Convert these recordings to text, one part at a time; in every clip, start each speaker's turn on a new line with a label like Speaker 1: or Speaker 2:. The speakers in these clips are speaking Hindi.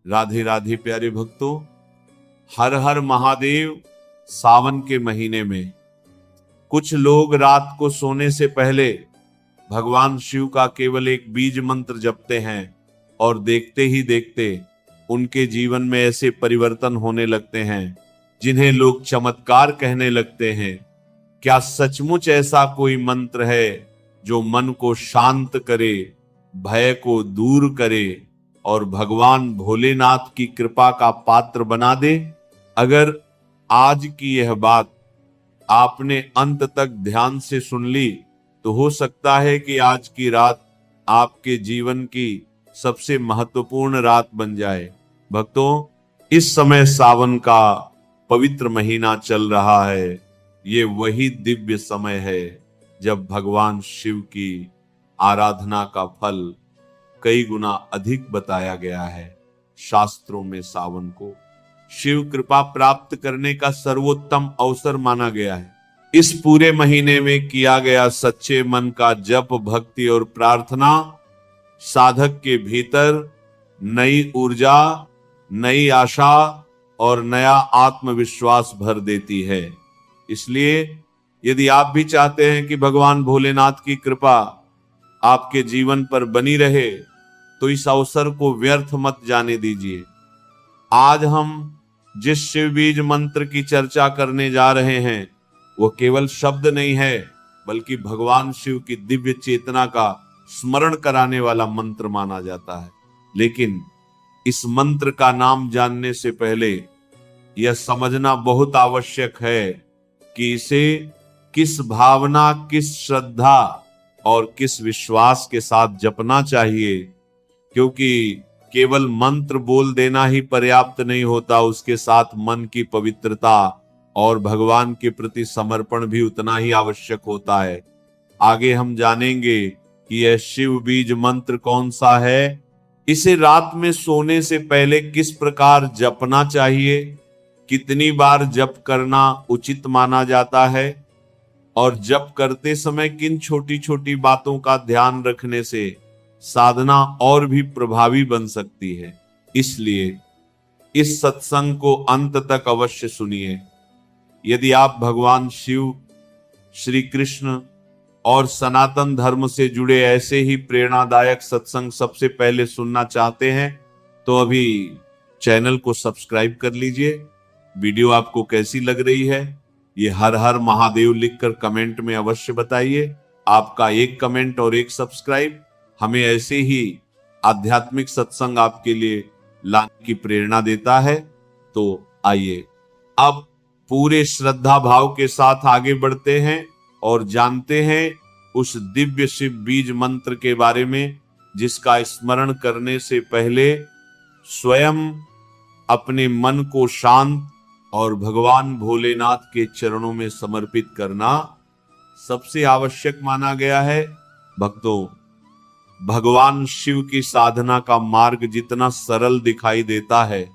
Speaker 1: राधे राधे प्यारे भक्तों, हर हर महादेव। सावन के महीने में कुछ लोग रात को सोने से पहले भगवान शिव का केवल एक बीज मंत्र जपते हैं और देखते ही देखते उनके जीवन में ऐसे परिवर्तन होने लगते हैं जिन्हें लोग चमत्कार कहने लगते हैं। क्या सचमुच ऐसा कोई मंत्र है जो मन को शांत करे, भय को दूर करे और भगवान भोलेनाथ की कृपा का पात्र बना दे? अगर आज की यह बात आपने अंत तक ध्यान से सुन ली तो हो सकता है कि आज की रात आपके जीवन की सबसे महत्वपूर्ण रात बन जाए। भक्तों, इस समय सावन का पवित्र महीना चल रहा है। ये वही दिव्य समय है जब भगवान शिव की आराधना का फल कई गुना अधिक बताया गया है। शास्त्रों में सावन को शिव कृपा प्राप्त करने का सर्वोत्तम अवसर माना गया है। इस पूरे महीने में किया गया सच्चे मन का जप, भक्ति और प्रार्थना साधक के भीतर नई ऊर्जा, नई आशा और नया आत्मविश्वास भर देती है। इसलिए यदि आप भी चाहते हैं कि भगवान भोलेनाथ की कृपा आपके जीवन पर बनी रहे तो इस अवसर को व्यर्थ मत जाने दीजिए। आज हम जिस शिव बीज मंत्र की चर्चा करने जा रहे हैं वो केवल शब्द नहीं है, बल्कि भगवान शिव की दिव्य चेतना का स्मरण कराने वाला मंत्र माना जाता है। लेकिन इस मंत्र का नाम जानने से पहले यह समझना बहुत आवश्यक है कि इसे किस भावना, किस श्रद्धा और किस विश्वास के साथ जपना चाहिए, क्योंकि केवल मंत्र बोल देना ही पर्याप्त नहीं होता, उसके साथ मन की पवित्रता और भगवान के प्रति समर्पण भी उतना ही आवश्यक होता है। आगे हम जानेंगे कि यह शिव बीज मंत्र कौन सा है, इसे रात में सोने से पहले किस प्रकार जपना चाहिए, कितनी बार जप करना उचित माना जाता है और जप करते समय किन छोटी छोटी बातों का ध्यान रखने से साधना और भी प्रभावी बन सकती है। इसलिए इस सत्संग को अंत तक अवश्य सुनिए। यदि आप भगवान शिव, श्री कृष्ण और सनातन धर्म से जुड़े ऐसे ही प्रेरणादायक सत्संग सबसे पहले सुनना चाहते हैं तो अभी चैनल को सब्सक्राइब कर लीजिए। वीडियो आपको कैसी लग रही है ये हर हर महादेव लिखकर कमेंट में अवश्य बताइए। आपका एक कमेंट और एक सब्सक्राइब हमें ऐसे ही आध्यात्मिक सत्संग आपके लिए लाने की प्रेरणा देता है। तो आइए अब पूरे श्रद्धा भाव के साथ आगे बढ़ते हैं और जानते हैं उस दिव्य शिव बीज मंत्र के बारे में, जिसका स्मरण करने से पहले स्वयं अपने मन को शांत और भगवान भोलेनाथ के चरणों में समर्पित करना सबसे आवश्यक माना गया है। भक्तों, भगवान शिव की साधना का मार्ग जितना सरल दिखाई देता है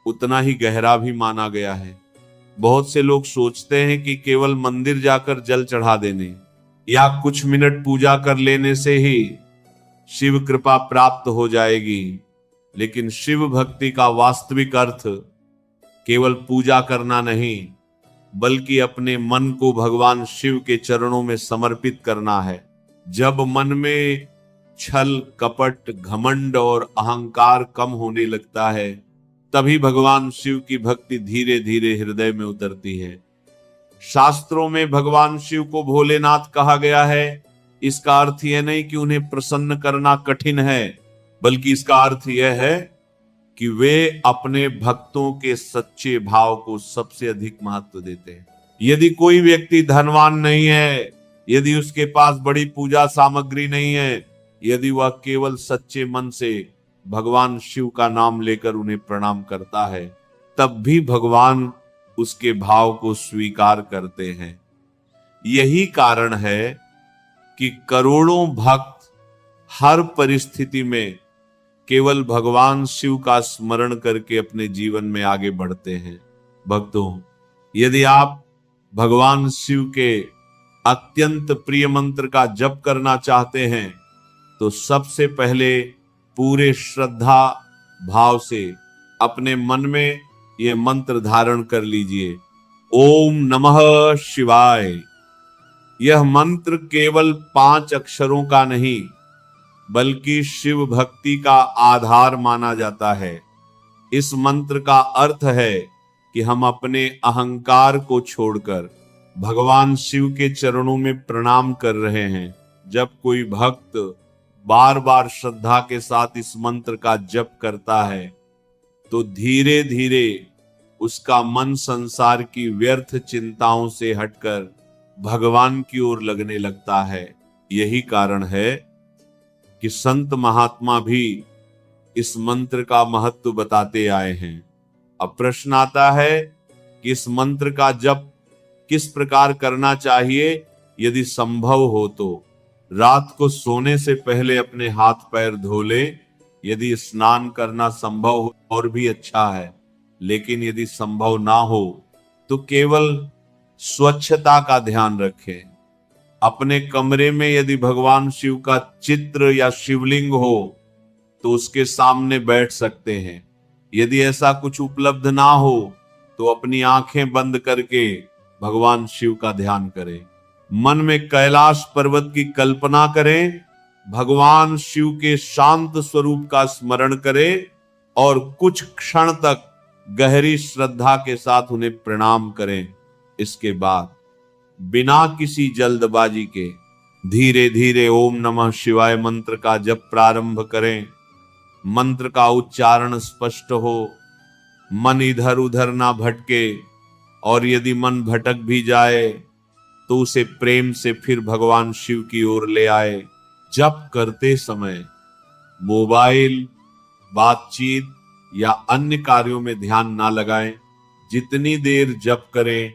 Speaker 1: उतना ही गहरा भी माना गया है। बहुत से लोग सोचते हैं कि केवल मंदिर जाकर जल चढ़ा देने या कुछ मिनट पूजा कर लेने से ही शिव कृपा प्राप्त हो जाएगी, लेकिन शिव भक्ति का वास्तविक अर्थ केवल पूजा करना नहीं, बल्कि अपने मन को भगवान शिव के चरणों में समर्पित करना है। जब मन में छल, कपट, घमंड और अहंकार कम होने लगता है तभी भगवान शिव की भक्ति धीरे धीरे हृदय में उतरती है। शास्त्रों में भगवान शिव को भोलेनाथ कहा गया है। इसका अर्थ यह नहीं कि उन्हें प्रसन्न करना कठिन है, बल्कि इसका अर्थ यह है कि वे अपने भक्तों के सच्चे भाव को सबसे अधिक महत्व देते हैं। यदि कोई व्यक्ति धनवान नहीं है, यदि उसके पास बड़ी पूजा सामग्री नहीं है, यदि वह केवल सच्चे मन से भगवान शिव का नाम लेकर उन्हें प्रणाम करता है, तब भी भगवान उसके भाव को स्वीकार करते हैं। यही कारण है कि करोड़ों भक्त हर परिस्थिति में केवल भगवान शिव का स्मरण करके अपने जीवन में आगे बढ़ते हैं। भक्तों, यदि आप भगवान शिव के अत्यंत प्रिय मंत्र का जप करना चाहते हैं तो सबसे पहले पूरे श्रद्धा भाव से अपने मन में ये मंत्र धारण कर लीजिए, ओम नमः शिवाय। यह मंत्र केवल 5 अक्षरों का नहीं बल्कि शिव भक्ति का आधार माना जाता है। इस मंत्र का अर्थ है कि हम अपने अहंकार को छोड़कर भगवान शिव के चरणों में प्रणाम कर रहे हैं। जब कोई भक्त बार बार श्रद्धा के साथ इस मंत्र का जप करता है तो धीरे धीरे उसका मन संसार की व्यर्थ चिंताओं से हटकर भगवान की ओर लगने लगता है। यही कारण है कि संत महात्मा भी इस मंत्र का महत्व बताते आए हैं। अब प्रश्न आता है कि इस मंत्र का जप किस प्रकार करना चाहिए। यदि संभव हो तो रात को सोने से पहले अपने हाथ पैर धो ले। यदि स्नान करना संभव हो और भी अच्छा है, लेकिन यदि संभव ना हो तो केवल स्वच्छता का ध्यान रखें। अपने कमरे में यदि भगवान शिव का चित्र या शिवलिंग हो तो उसके सामने बैठ सकते हैं। यदि ऐसा कुछ उपलब्ध ना हो तो अपनी आंखें बंद करके भगवान शिव का ध्यान करें। मन में कैलाश पर्वत की कल्पना करें, भगवान शिव के शांत स्वरूप का स्मरण करें और कुछ क्षण तक गहरी श्रद्धा के साथ उन्हें प्रणाम करें। इसके बाद बिना किसी जल्दबाजी के धीरे धीरे ओम नमः शिवाय मंत्र का जप प्रारंभ करें। मंत्र का उच्चारण स्पष्ट हो, मन इधर उधर ना भटके, और यदि मन भटक भी जाए तो उसे प्रेम से फिर भगवान शिव की ओर ले आए। जप करते समय मोबाइल, बातचीत या अन्य कार्यों में ध्यान ना लगाएं। जितनी देर जप करें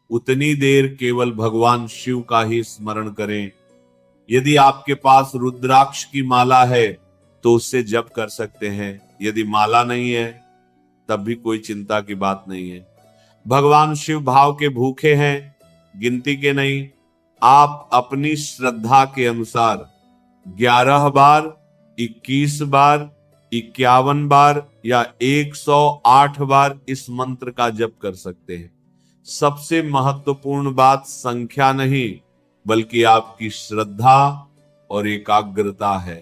Speaker 1: उतनी देर केवल भगवान शिव का ही स्मरण करें। यदि आपके पास रुद्राक्ष की माला है तो उससे जप कर सकते हैं। यदि माला नहीं है तब भी कोई चिंता की बात नहीं है। भगवान शिव भाव के भूखे हैं, गिनती के नहीं। आप अपनी श्रद्धा के अनुसार 11 बार, 21 बार, 51 बार या 108 बार इस मंत्र का जप कर सकते हैं। सबसे महत्वपूर्ण बात संख्या नहीं बल्कि आपकी श्रद्धा और एकाग्रता है।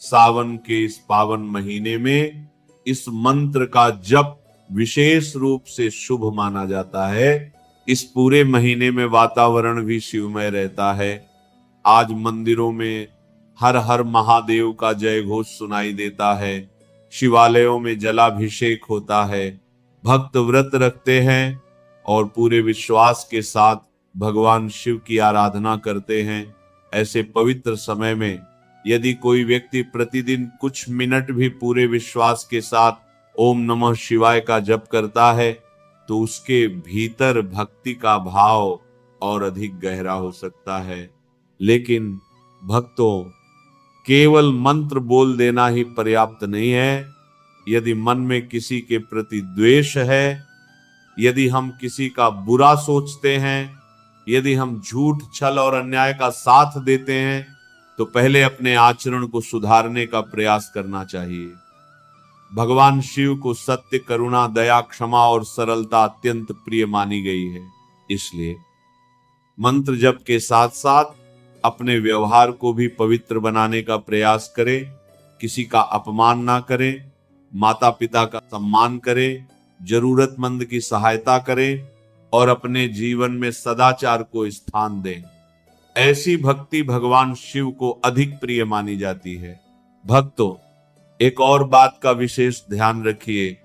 Speaker 1: सावन के इस पावन महीने में इस मंत्र का जप विशेष रूप से शुभ माना जाता है। इस पूरे महीने में वातावरण भी शिवमय रहता है। आज मंदिरों में हर हर महादेव का जय घोष सुनाई देता है। शिवालयों में जलाभिषेक होता है। भक्त व्रत रखते हैं और पूरे विश्वास के साथ भगवान शिव की आराधना करते हैं। ऐसे पवित्र समय में यदि कोई व्यक्ति प्रतिदिन कुछ मिनट भी पूरे विश्वास के साथ ओम नमः शिवाय का जप करता है तो उसके भीतर भक्ति का भाव और अधिक गहरा हो सकता है। लेकिन भक्तों, केवल मंत्र बोल देना ही पर्याप्त नहीं है। यदि मन में किसी के प्रति द्वेष है, यदि हम किसी का बुरा सोचते हैं, यदि हम झूठ, छल और अन्याय का साथ देते हैं तो पहले अपने आचरण को सुधारने का प्रयास करना चाहिए। भगवान शिव को सत्य, करुणा, दया, क्षमा और सरलता अत्यंत प्रिय मानी गई है। इसलिए मंत्र जप के साथ साथ अपने व्यवहार को भी पवित्र बनाने का प्रयास करें। किसी का अपमान ना करें, माता पिता का सम्मान करें, जरूरतमंद की सहायता करें और अपने जीवन में सदाचार को स्थान दें। ऐसी भक्ति भगवान शिव को अधिक प्रिय मानी जाती है। भक्तों, एक और बात का विशेष ध्यान रखिए।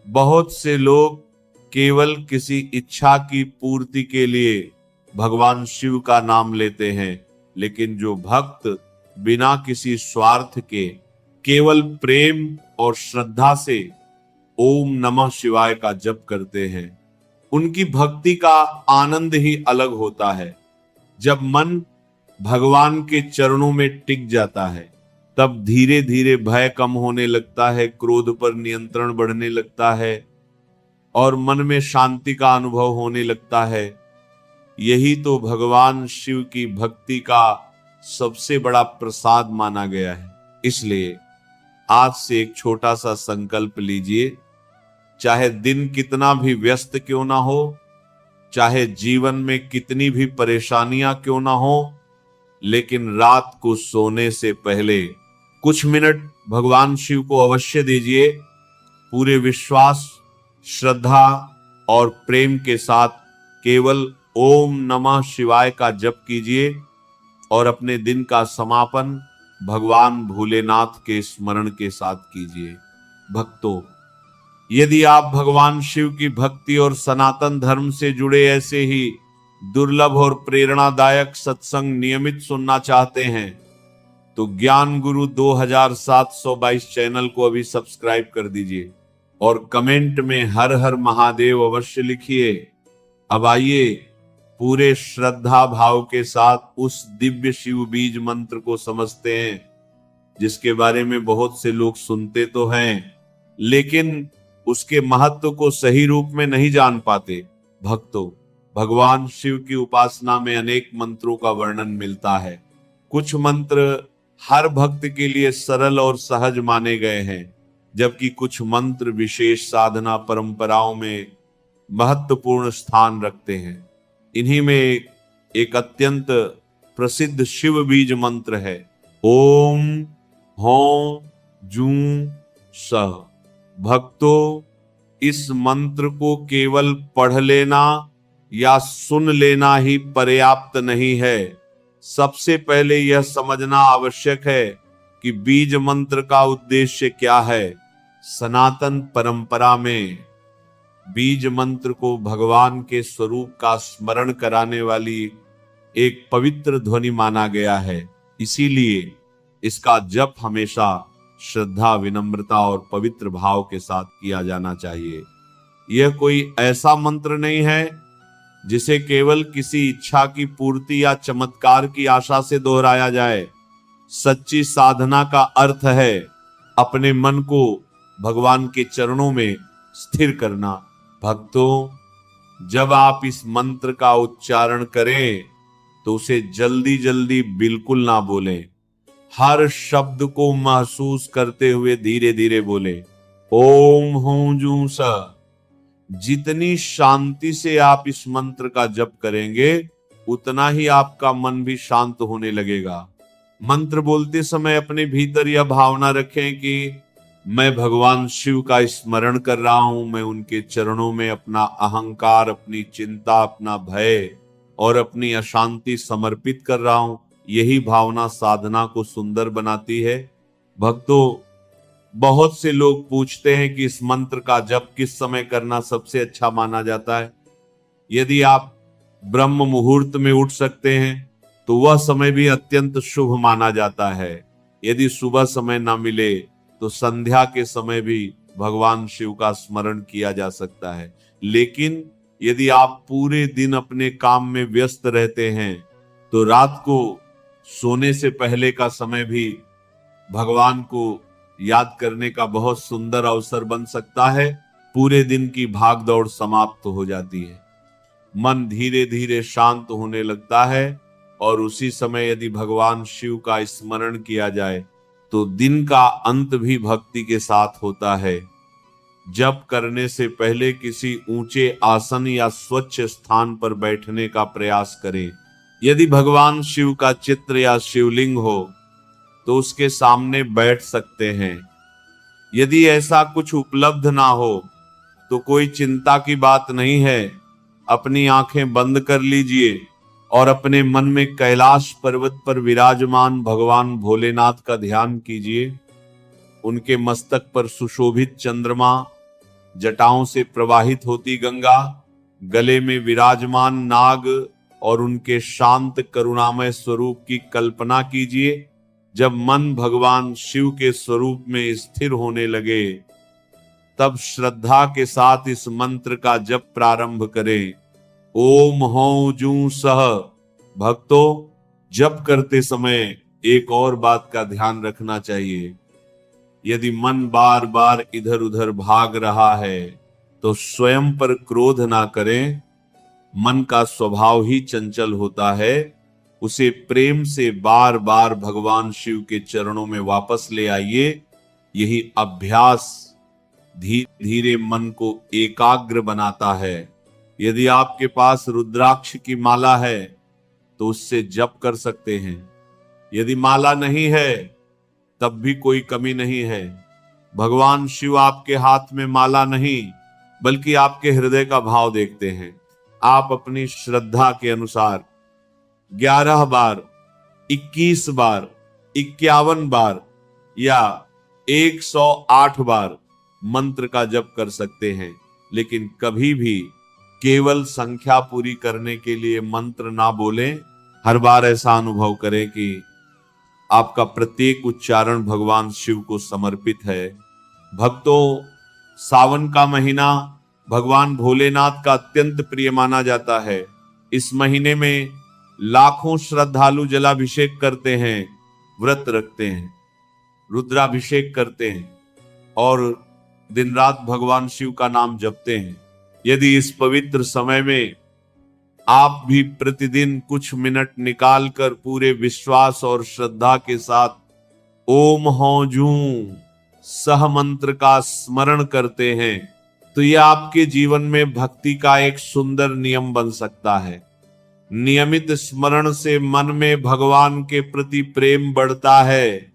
Speaker 1: बहुत से लोग केवल किसी इच्छा की पूर्ति के लिए भगवान शिव का नाम लेते हैं, लेकिन जो भक्त बिना किसी स्वार्थ के केवल प्रेम और श्रद्धा से ओम नमः शिवाय का जप करते हैं, उनकी भक्ति का आनंद ही अलग होता है। जब मन भगवान के चरणों में टिक जाता है तब धीरे धीरे भय कम होने लगता है, क्रोध पर नियंत्रण बढ़ने लगता है और मन में शांति का अनुभव होने लगता है। यही तो भगवान शिव की भक्ति का सबसे बड़ा प्रसाद माना गया है। इसलिए आज से एक छोटा सा संकल्प लीजिए। चाहे दिन कितना भी व्यस्त क्यों ना हो, चाहे जीवन में कितनी भी परेशानियां क्यों ना हो, लेकिन रात को सोने से पहले कुछ मिनट भगवान शिव को अवश्य दीजिए। पूरे विश्वास, श्रद्धा और प्रेम के साथ केवल ओम नमः शिवाय का जप कीजिए और अपने दिन का समापन भगवान भोलेनाथ के स्मरण के साथ कीजिए। भक्तों, यदि आप भगवान शिव की भक्ति और सनातन धर्म से जुड़े ऐसे ही दुर्लभ और प्रेरणादायक सत्संग नियमित सुनना चाहते हैं तो ज्ञान गुरु 2722 चैनल को अभी सब्सक्राइब कर दीजिए और कमेंट में हर हर महादेव अवश्य लिखिए। अब आइए पूरे श्रद्धा भाव के साथ उस दिव्य शिव बीज मंत्र को समझते हैं, जिसके बारे में बहुत से लोग सुनते तो हैं लेकिन उसके महत्व को सही रूप में नहीं जान पाते। भक्तों, भगवान शिव की उपासना में अनेक मंत्रों का वर्णन मिलता है। कुछ मंत्र हर भक्त के लिए सरल और सहज माने गए हैं, जबकि कुछ मंत्र विशेष साधना परंपराओं में महत्वपूर्ण स्थान रखते हैं। इन्हीं में एक अत्यंत प्रसिद्ध शिव बीज मंत्र है, ओम हों जूं सः। भक्तों, इस मंत्र को केवल पढ़ लेना या सुन लेना ही पर्याप्त नहीं है। सबसे पहले यह समझना आवश्यक है कि बीज मंत्र का उद्देश्य क्या है। सनातन परंपरा में बीज मंत्र को भगवान के स्वरूप का स्मरण कराने वाली एक पवित्र ध्वनि माना गया है। इसीलिए इसका जप हमेशा श्रद्धा, विनम्रता और पवित्र भाव के साथ किया जाना चाहिए। यह कोई ऐसा मंत्र नहीं है जिसे केवल किसी इच्छा की पूर्ति या चमत्कार की आशा से दोहराया जाए। सच्ची साधना का अर्थ है अपने मन को भगवान के चरणों में स्थिर करना। भक्तों, जब आप इस मंत्र का उच्चारण करें तो उसे जल्दी जल्दी बिल्कुल ना बोलें। हर शब्द को महसूस करते हुए धीरे धीरे बोले। ओम हों जूं सः। जितनी शांति से आप इस मंत्र का जप करेंगे उतना ही आपका मन भी शांत होने लगेगा। मंत्र बोलते समय अपने भीतर यह भावना रखें कि मैं भगवान शिव का स्मरण कर रहा हूं। मैं उनके चरणों में अपना अहंकार, अपनी चिंता, अपना भय और अपनी अशांति समर्पित कर रहा हूं। यही भावना साधना को सुंदर बनाती है। भक्तों, बहुत से लोग पूछते हैं कि इस मंत्र का जप किस समय करना सबसे अच्छा माना जाता है। यदि आप ब्रह्म मुहूर्त में उठ सकते हैं तो वह समय भी अत्यंत शुभ माना जाता है। यदि सुबह समय ना मिले तो संध्या के समय भी भगवान शिव का स्मरण किया जा सकता है। लेकिन यदि आप पूरे दिन अपने काम में व्यस्त रहते हैं तो रात को सोने से पहले का समय भी भगवान को याद करने का बहुत सुंदर अवसर बन सकता है। पूरे दिन की भागदौड़ समाप्त हो जाती है, मन धीरे धीरे शांत होने लगता है और उसी समय यदि भगवान शिव का स्मरण किया जाए तो दिन का अंत भी भक्ति के साथ होता है। जप करने से पहले किसी ऊंचे आसन या स्वच्छ स्थान पर बैठने का प्रयास करें। यदि भगवान शिव का चित्र या शिवलिंग हो तो उसके सामने बैठ सकते हैं। यदि ऐसा कुछ उपलब्ध ना हो तो कोई चिंता की बात नहीं है। अपनी आंखें बंद कर लीजिए और अपने मन में कैलाश पर्वत पर विराजमान भगवान भोलेनाथ का ध्यान कीजिए। उनके मस्तक पर सुशोभित चंद्रमा, जटाओं से प्रवाहित होती गंगा, गले में विराजमान नाग और उनके शांत करुणामय स्वरूप की कल्पना कीजिए। जब मन भगवान शिव के स्वरूप में स्थिर होने लगे तब श्रद्धा के साथ इस मंत्र का जप प्रारंभ करें, ओम हों जूं सः। भक्तों, जप करते समय एक और बात का ध्यान रखना चाहिए। यदि मन बार बार इधर उधर भाग रहा है तो स्वयं पर क्रोध ना करें। मन का स्वभाव ही चंचल होता है। उसे प्रेम से बार बार भगवान शिव के चरणों में वापस ले आइए यही अभ्यास धीरे धीरे मन को एकाग्र बनाता है। यदि आपके पास रुद्राक्ष की माला है तो उससे जप कर सकते हैं। यदि माला नहीं है तब भी कोई कमी नहीं है। भगवान शिव आपके हाथ में माला नहीं बल्कि आपके हृदय का भाव देखते हैं। आप अपनी श्रद्धा के अनुसार 11 बार, 21 बार, 51 बार या 108 बार मंत्र का जप कर सकते हैं, लेकिन कभी भी केवल संख्या पूरी करने के लिए मंत्र ना बोलें। हर बार ऐसा अनुभव करें कि आपका प्रत्येक उच्चारण भगवान शिव को समर्पित है। भक्तों, सावन का महीना भगवान भोलेनाथ का अत्यंत प्रिय माना जाता है। इस महीने में लाखों श्रद्धालु जलाभिषेक करते हैं, व्रत रखते हैं, रुद्राभिषेक करते हैं और दिन रात भगवान शिव का नाम जपते हैं। यदि इस पवित्र समय में आप भी प्रतिदिन कुछ मिनट निकालकर पूरे विश्वास और श्रद्धा के साथ ओम हौं जूं सह मंत्र का स्मरण करते हैं तो यह आपके जीवन में भक्ति का एक सुंदर नियम बन सकता है। नियमित स्मरण से मन में भगवान के प्रति प्रेम बढ़ता है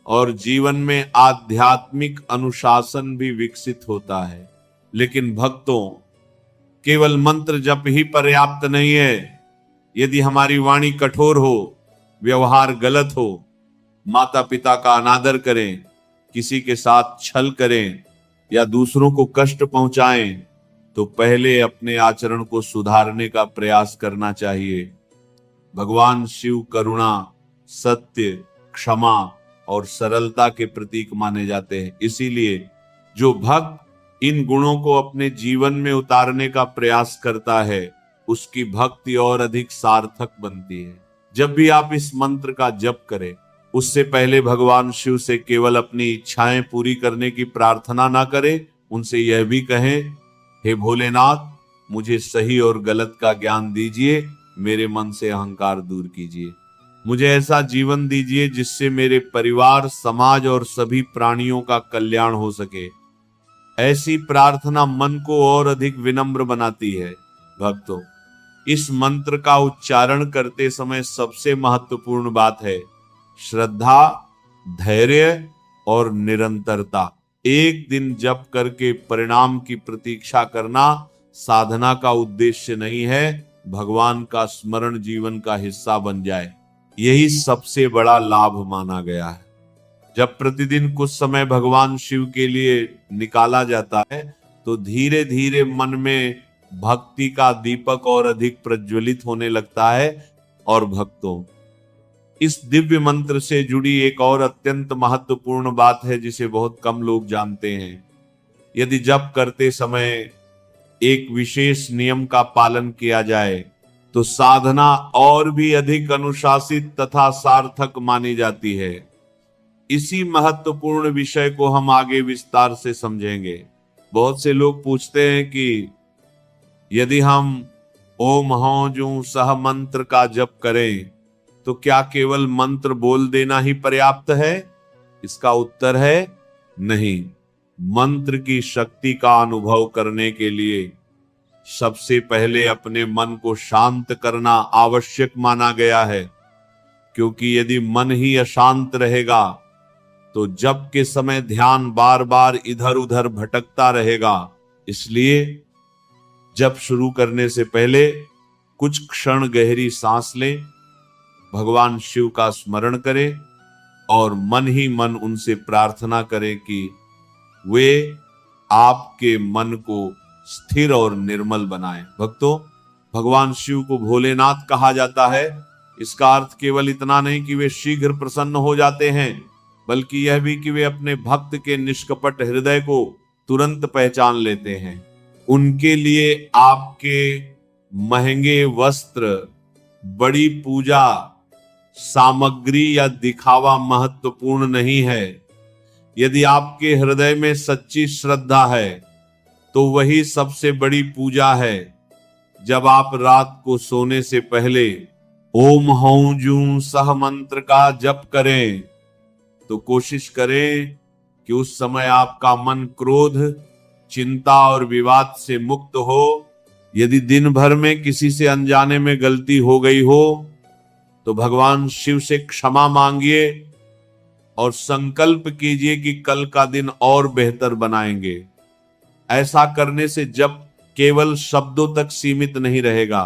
Speaker 1: और जीवन में आध्यात्मिक अनुशासन भी विकसित होता है। लेकिन भक्तों, केवल मंत्र जप ही पर्याप्त नहीं है। यदि हमारी वाणी कठोर हो, व्यवहार गलत हो, माता पिता का अनादर करें, किसी के साथ छल करें या दूसरों को कष्ट पहुंचाएं, तो पहले अपने आचरण को सुधारने का प्रयास करना चाहिए। भगवान शिव करुणा, सत्य, क्षमा और सरलता के प्रतीक माने जाते हैं। इसीलिए जो भक्त इन गुणों को अपने जीवन में उतारने का प्रयास करता है, उसकी भक्ति और अधिक सार्थक बनती है। जब भी आप इस मंत्र का जप करें, उससे पहले भगवान शिव से केवल अपनी इच्छाएं पूरी करने की प्रार्थना ना करें, उनसे यह भी कहें, हे भोलेनाथ, मुझे सही और गलत का ज्ञान दीजिए, मेरे मन से अहंकार दूर कीजिए। मुझे ऐसा जीवन दीजिए जिससे मेरे परिवार, समाज और सभी प्राणियों का कल्याण हो सके। ऐसी प्रार्थना मन को और अधिक विनम्र बनाती है। भक्तों, इस मंत्र का उच्चारण करते समय सबसे महत्वपूर्ण बात है श्रद्धा, धैर्य और निरंतरता। एक दिन जप करके परिणाम की प्रतीक्षा करना साधना का उद्देश्य नहीं है। भगवान का स्मरण जीवन का हिस्सा बन जाए, यही सबसे बड़ा लाभ माना गया है। जब प्रतिदिन कुछ समय भगवान शिव के लिए निकाला जाता है तो धीरे धीरे मन में भक्ति का दीपक और अधिक प्रज्वलित होने लगता है। और भक्तों, इस दिव्य मंत्र से जुड़ी एक और अत्यंत महत्वपूर्ण बात है जिसे बहुत कम लोग जानते हैं। यदि जप करते समय एक विशेष नियम का पालन किया जाए तो साधना और भी अधिक अनुशासित तथा सार्थक मानी जाती है। इसी महत्वपूर्ण विषय को हम आगे विस्तार से समझेंगे। बहुत से लोग पूछते हैं कि यदि हम ओम हौं जूं सह मंत्र का जप करें तो क्या केवल मंत्र बोल देना ही पर्याप्त है? इसका उत्तर है नहीं। मंत्र की शक्ति का अनुभव करने के लिए सबसे पहले अपने मन को शांत करना आवश्यक माना गया है, क्योंकि यदि मन ही अशांत रहेगा तो जप के समय ध्यान बार बार इधर उधर भटकता रहेगा। इसलिए जप शुरू करने से पहले कुछ क्षण गहरी सांस लें, भगवान शिव का स्मरण करें और मन ही मन उनसे प्रार्थना करें कि वे आपके मन को स्थिर और निर्मल बनाएं। भक्तों, भगवान शिव को भोलेनाथ कहा जाता है। इसका अर्थ केवल इतना नहीं कि वे शीघ्र प्रसन्न हो जाते हैं, बल्कि यह भी कि वे अपने भक्त के निष्कपट हृदय को तुरंत पहचान लेते हैं। उनके लिए आपके महंगे वस्त्र, बड़ी पूजा सामग्री या दिखावा महत्वपूर्ण नहीं है। यदि आपके हृदय में सच्ची श्रद्धा है तो वही सबसे बड़ी पूजा है। जब आप रात को सोने से पहले ओम हौं जूं सह मंत्र का जप करें तो कोशिश करें कि उस समय आपका मन क्रोध, चिंता और विवाद से मुक्त हो। यदि दिन भर में किसी से अनजाने में गलती हो गई हो तो भगवान शिव से क्षमा मांगिए और संकल्प कीजिए कि कल का दिन और बेहतर बनाएंगे। ऐसा करने से जब केवल शब्दों तक सीमित नहीं रहेगा,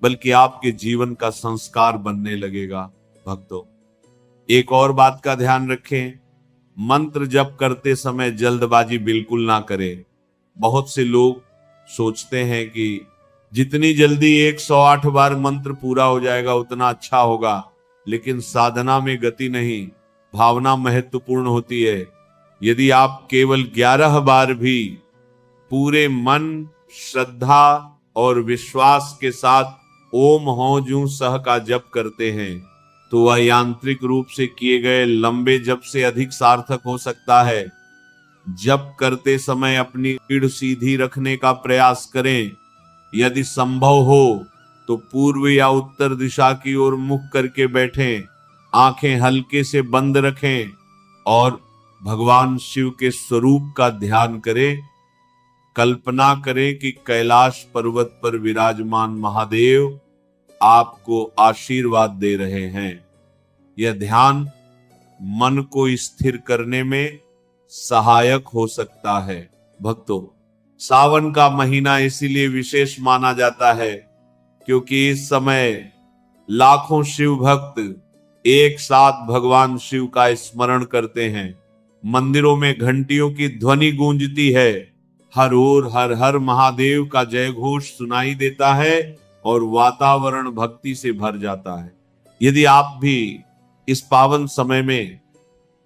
Speaker 1: बल्कि आपके जीवन का संस्कार बनने लगेगा। भक्तों, एक और बात का ध्यान रखें, मंत्र जप करते समय जल्दबाजी बिल्कुल ना करें। बहुत से लोग सोचते हैं कि जितनी जल्दी 108 बार मंत्र पूरा हो जाएगा उतना अच्छा होगा, लेकिन साधना में गति नहीं, भावना महत्वपूर्ण होती है। यदि आप केवल 11 बार भी पूरे मन, श्रद्धा और विश्वास के साथ ओम हौ जू सह का जप करते हैं तो वह यांत्रिक रूप से किए गए लंबे जप से अधिक सार्थक हो सकता है। जप करते समय अपनी पीठ सीधी रखने का प्रयास करें। यदि संभव हो तो पूर्व या उत्तर दिशा की ओर मुख करके बैठें, आंखें हल्के से बंद रखें और भगवान शिव के स्वरूप का ध्यान करें। कल्पना करें कि कैलाश पर्वत पर विराजमान महादेव आपको आशीर्वाद दे रहे हैं। यह ध्यान मन को स्थिर करने में सहायक हो सकता है। भक्तों, सावन का महीना इसीलिए विशेष माना जाता है क्योंकि इस समय लाखों शिव भक्त एक साथ भगवान शिव का स्मरण करते हैं। मंदिरों में घंटियों की ध्वनि गूंजती है, हर ओर हर हर महादेव का जय घोष सुनाई देता है और वातावरण भक्ति से भर जाता है। यदि आप भी इस पावन समय में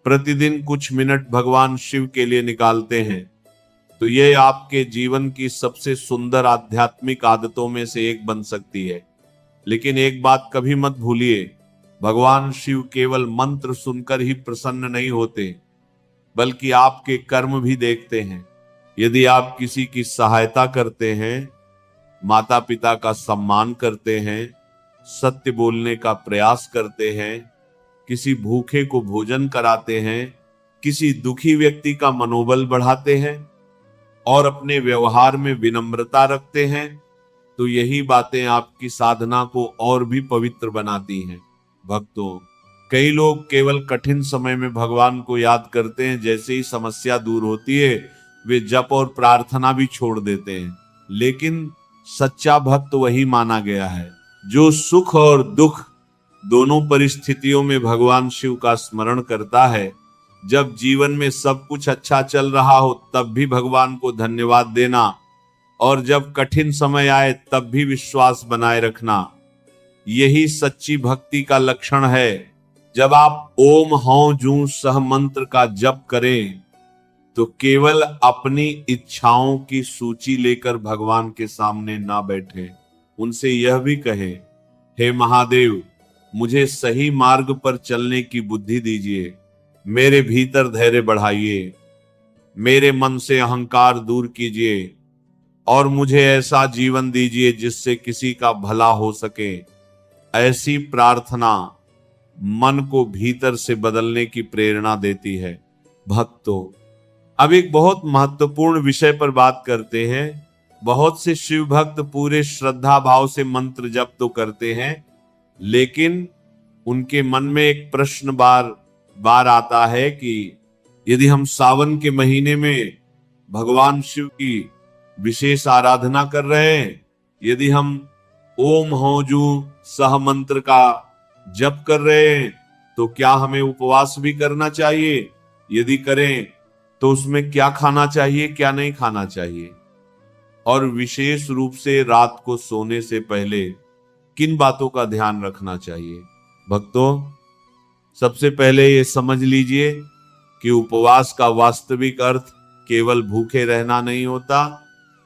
Speaker 1: प्रतिदिन कुछ मिनट भगवान शिव के लिए निकालते हैं तो यह आपके जीवन की सबसे सुंदर आध्यात्मिक आदतों में से एक बन सकती है। लेकिन एक बात कभी मत भूलिए, भगवान शिव केवल मंत्र सुनकर ही प्रसन्न नहीं होते, बल्कि आपके कर्म भी देखते हैं। यदि आप किसी की सहायता करते हैं, माता पिता का सम्मान करते हैं, सत्य बोलने का प्रयास करते हैं, किसी भूखे को भोजन कराते हैं, किसी दुखी व्यक्ति का मनोबल बढ़ाते हैं और अपने व्यवहार में विनम्रता रखते हैं, तो यही बातें आपकी साधना को और भी पवित्र बनाती हैं। भक्तों, कई लोग केवल कठिन समय में भगवान को याद करते हैं, जैसे ही समस्या दूर होती है वे जप और प्रार्थना भी छोड़ देते हैं। लेकिन सच्चा भक्त वही माना गया है जो सुख और दुख दोनों परिस्थितियों में भगवान शिव का स्मरण करता है। जब जीवन में सब कुछ अच्छा चल रहा हो तब भी भगवान को धन्यवाद देना और जब कठिन समय आए तब भी विश्वास बनाए रखना, यही सच्ची भक्ति का लक्षण है। जब आप ओम हौ जू सह मंत्र का जप करें तो केवल अपनी इच्छाओं की सूची लेकर भगवान के सामने ना बैठे, उनसे यह भी कहे, हे महादेव, मुझे सही मार्ग पर चलने की बुद्धि दीजिए, मेरे भीतर धैर्य बढ़ाइए, मेरे मन से अहंकार दूर कीजिए और मुझे ऐसा जीवन दीजिए जिससे किसी का भला हो सके। ऐसी प्रार्थना मन को भीतर से बदलने की प्रेरणा देती है। भक्तों, अब एक बहुत महत्वपूर्ण विषय पर बात करते हैं। बहुत से शिव भक्त पूरे श्रद्धा भाव से मंत्र जप तो करते हैं, लेकिन उनके मन में एक प्रश्न बार बार आता है कि यदि हम सावन के महीने में भगवान शिव की विशेष आराधना कर रहे हैं, यदि हम ओम हौ जू सह मंत्र का जप कर रहे हैं, तो क्या हमें उपवास भी करना चाहिए? यदि करें तो उसमें क्या खाना चाहिए, क्या नहीं खाना चाहिए, और विशेष रूप से रात को सोने से पहले किन बातों का ध्यान रखना चाहिए? भक्तों, सबसे पहले ये समझ लीजिए कि उपवास का वास्तविक अर्थ केवल भूखे रहना नहीं होता।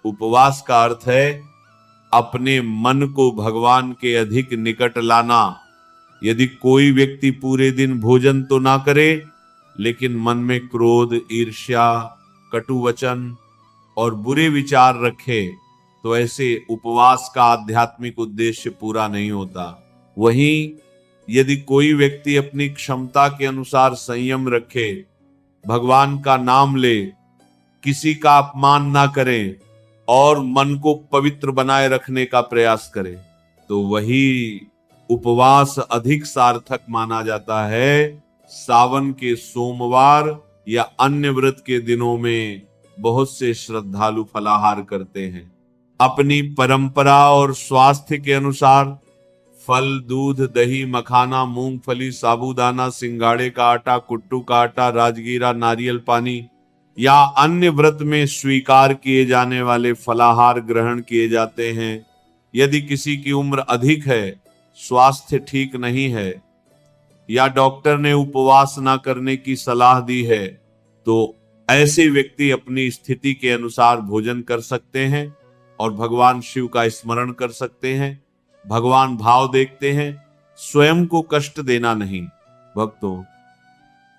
Speaker 1: उपवास का अर्थ है अपने मन को भगवान के अधिक निकट लाना। यदि कोई व्यक्ति पूरे दिन भोजन तो ना करे, लेकिन मन में क्रोध, ईर्ष्या, कटु वचन और बुरे विचार रखे, तो ऐसे उपवास का आध्यात्मिक उद्देश्य पूरा नहीं होता। वहीं यदि कोई व्यक्ति अपनी क्षमता के अनुसार संयम रखे भगवान का नाम ले, किसी का अपमान ना करें और मन को पवित्र बनाए रखने का प्रयास करें, तो वही उपवास अधिक सार्थक माना जाता है। सावन के सोमवार या अन्य व्रत के दिनों में बहुत से श्रद्धालु फलाहार करते हैं। अपनी परंपरा और स्वास्थ्य के अनुसार फल, दूध, दही, मखाना, मूंगफली, साबूदाना, सिंगाड़े का आटा, कुट्टू का आटा, राजगीरा, नारियल पानी या अन्य व्रत में स्वीकार किए जाने वाले फलाहार ग्रहण किए जाते हैं। यदि किसी की उम्र अधिक है, स्वास्थ्य ठीक नहीं है या डॉक्टर ने उपवास ना करने की सलाह दी है, तो ऐसे व्यक्ति अपनी स्थिति के अनुसार भोजन कर सकते हैं और भगवान शिव का स्मरण कर सकते हैं। भगवान भाव देखते हैं, स्वयं को कष्ट देना नहीं। भक्तों,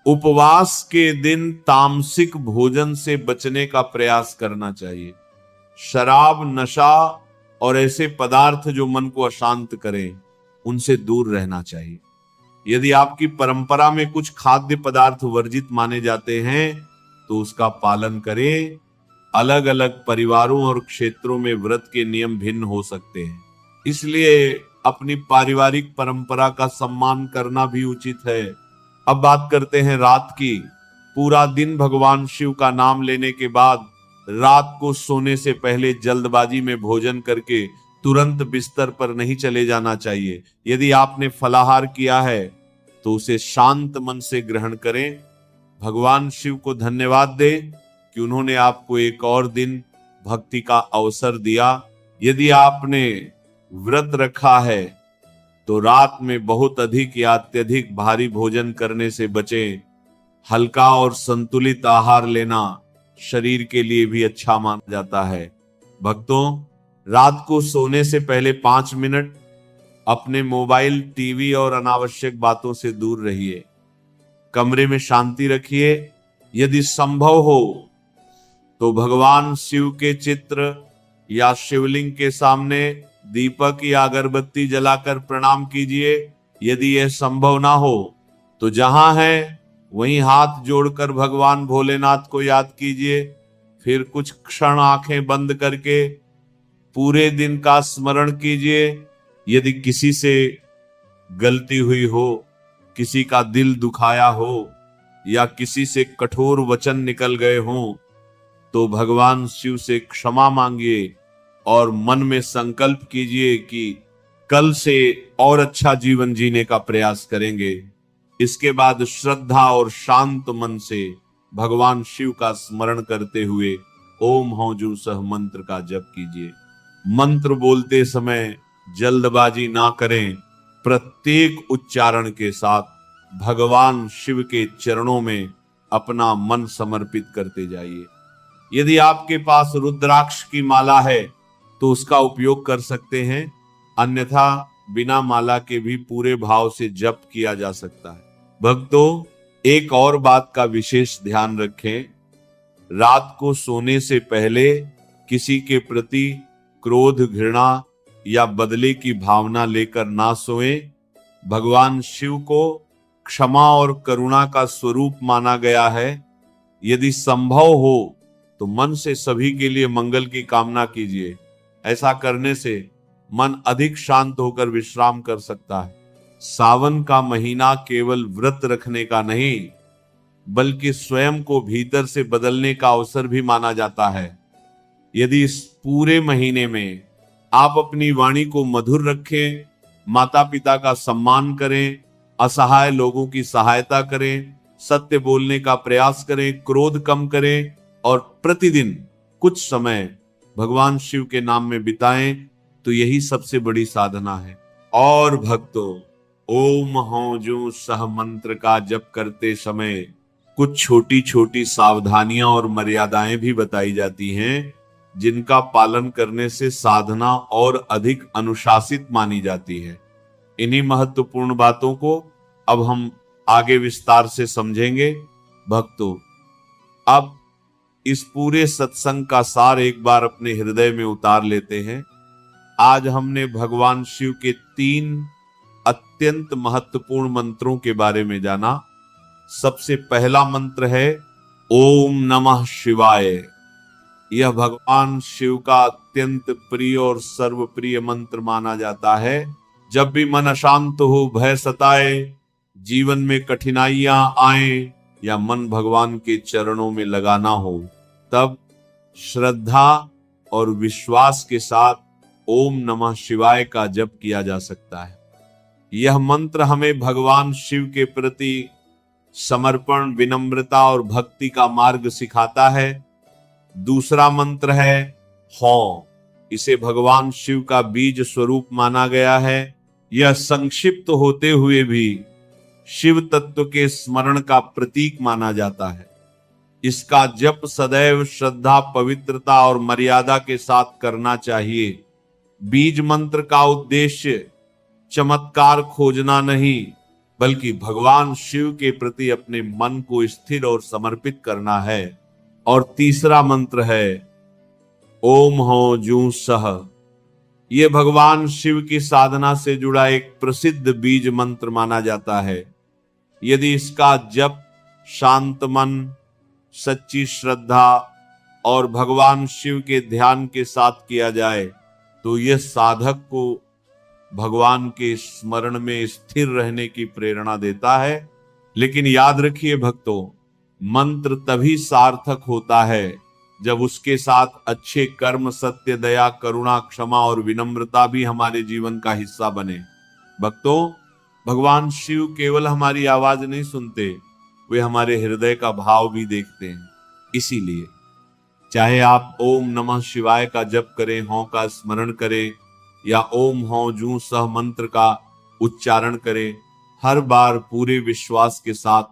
Speaker 1: उपवास के दिन तामसिक भोजन से बचने का प्रयास करना चाहिए। शराब, नशा और ऐसे पदार्थ जो मन को अशांत करें, उनसे दूर रहना चाहिए। यदि आपकी परंपरा में कुछ खाद्य पदार्थ वर्जित माने जाते हैं तो उसका पालन करें। अलग अलग परिवारों और क्षेत्रों में व्रत के नियम भिन्न हो सकते हैं, इसलिए अपनी पारिवारिक परंपरा का सम्मान करना भी उचित है। अब बात करते हैं रात की। पूरा दिन भगवान शिव का नाम लेने के बाद रात को सोने से पहले जल्दबाजी में भोजन करके तुरंत बिस्तर पर नहीं चले जाना चाहिए। यदि आपने फलाहार किया है तो उसे शांत मन से ग्रहण करें। भगवान शिव को धन्यवाद दें कि उन्होंने आपको एक और दिन भक्ति का अवसर दिया। यदि आपने व्रत रखा है तो रात में बहुत अधिक या अत्यधिक भारी भोजन करने से बचें। हल्का और संतुलित आहार लेना शरीर के लिए भी अच्छा माना जाता है। भक्तों, रात को सोने से पहले 5 मिनट अपने मोबाइल, टीवी और अनावश्यक बातों से दूर रहिए। कमरे में शांति रखिए। यदि संभव हो तो भगवान शिव के चित्र या शिवलिंग के सामने दीपक या अगरबत्ती जलाकर प्रणाम कीजिए। यदि यह संभव ना हो तो जहां है वहीं हाथ जोड़कर भगवान भोलेनाथ को याद कीजिए। फिर कुछ क्षण आंखें बंद करके पूरे दिन का स्मरण कीजिए। यदि किसी से गलती हुई हो, किसी का दिल दुखाया हो या किसी से कठोर वचन निकल गए हों, तो भगवान शिव से क्षमा मांगिए और मन में संकल्प कीजिए कि कल से और अच्छा जीवन जीने का प्रयास करेंगे। इसके बाद श्रद्धा और शांत मन से भगवान शिव का स्मरण करते हुए ओम हौजू सह मंत्र का जप कीजिए। मंत्र बोलते समय जल्दबाजी ना करें। प्रत्येक उच्चारण के साथ भगवान शिव के चरणों में अपना मन समर्पित करते जाइए। यदि आपके पास रुद्राक्ष की माला है तो उसका उपयोग कर सकते हैं, अन्यथा बिना माला के भी पूरे भाव से जप किया जा सकता है। भक्तों, एक और बात का विशेष ध्यान रखें। रात को सोने से पहले किसी के प्रति क्रोध, घृणा या बदले की भावना लेकर ना सोएं। भगवान शिव को क्षमा और करुणा का स्वरूप माना गया है। यदि संभव हो तो मन से सभी के लिए मंगल की कामना कीजिए। ऐसा करने से मन अधिक शांत होकर विश्राम कर सकता है। सावन का महीना केवल व्रत रखने का नहीं, बल्कि स्वयं को भीतर से बदलने का अवसर भी माना जाता है। यदि इस पूरे महीने में आप अपनी वाणी को मधुर रखें, माता पिता का सम्मान करें, असहाय लोगों की सहायता करें, सत्य बोलने का प्रयास करें, क्रोध कम करें और प्रतिदिन कुछ समय भगवान शिव के नाम में बिताएं, तो यही सबसे बड़ी साधना है। और भक्तों, ओम हौजू सह मंत्र का जप करते समय कुछ छोटी छोटी सावधानियां और मर्यादाएं भी बताई जाती हैं, जिनका पालन करने से साधना और अधिक अनुशासित मानी जाती है। इन्हीं महत्वपूर्ण बातों को अब हम आगे विस्तार से समझेंगे। भक्तों, अब इस पूरे सत्संग का सार एक बार अपने हृदय में उतार लेते हैं। आज हमने भगवान शिव के 3 अत्यंत महत्वपूर्ण मंत्रों के बारे में जाना। सबसे पहला मंत्र है ओम नमः शिवाय। यह भगवान शिव का अत्यंत प्रिय और सर्वप्रिय मंत्र माना जाता है। जब भी मन अशांत हो, भय सताए, जीवन में कठिनाइयां आए या मन भगवान के चरणों में लगाना हो, तब श्रद्धा और विश्वास के साथ ओम नमः शिवाय का जप किया जा सकता है। यह मंत्र हमें भगवान शिव के प्रति समर्पण, विनम्रता और भक्ति का मार्ग सिखाता है। दूसरा मंत्र है हौ। इसे भगवान शिव का बीज स्वरूप माना गया है। यह संक्षिप्त होते हुए भी शिव तत्व के स्मरण का प्रतीक माना जाता है। इसका जप सदैव श्रद्धा, पवित्रता और मर्यादा के साथ करना चाहिए। बीज मंत्र का उद्देश्य चमत्कार खोजना नहीं, बल्कि भगवान शिव के प्रति अपने मन को स्थिर और समर्पित करना है। और तीसरा मंत्र है ओम हौ जू सह। यह भगवान शिव की साधना से जुड़ा एक प्रसिद्ध बीज मंत्र माना जाता है। यदि इसका जप शांत मन, सच्ची श्रद्धा और भगवान शिव के ध्यान के साथ किया जाए तो यह साधक को भगवान के स्मरण में स्थिर रहने की प्रेरणा देता है। लेकिन याद रखिए भक्तों, मंत्र तभी सार्थक होता है जब उसके साथ अच्छे कर्म, सत्य, दया, करुणा, क्षमा और विनम्रता भी हमारे जीवन का हिस्सा बने। भक्तों, भगवान शिव केवल हमारी आवाज नहीं सुनते, वे हमारे हृदय का भाव भी देखते हैं। इसीलिए चाहे आप ओम नमः शिवाय का जप करें, हौ का स्मरण करें या ओम हौ जू सह मंत्र का उच्चारण करें, हर बार पूरे विश्वास के साथ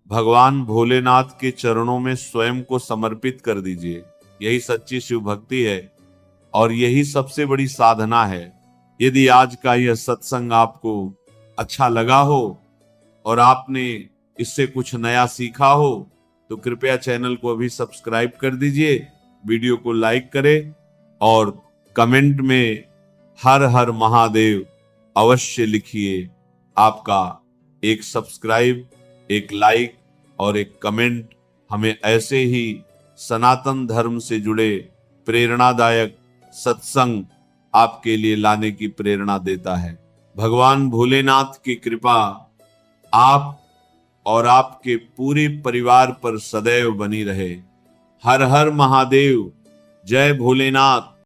Speaker 1: भगवान भोलेनाथ के चरणों में स्वयं को समर्पित कर दीजिए। यही सच्ची शिव भक्ति है और यही सबसे बड़ी साधना है। यदि आज का यह सत्संग आपको अच्छा लगा हो और आपने इससे कुछ नया सीखा हो तो कृपया चैनल को अभी सब्सक्राइब कर दीजिए, वीडियो को लाइक करें और कमेंट में हर हर महादेव अवश्य लिखिए। आपका एक सब्सक्राइब, एक लाइक और एक कमेंट हमें ऐसे ही सनातन धर्म से जुड़े प्रेरणादायक सत्संग आपके लिए लाने की प्रेरणा देता है। भगवान भोलेनाथ की कृपा आप और आपके पूरे परिवार पर सदैव बनी रहे। हर हर महादेव। जय भोलेनाथ।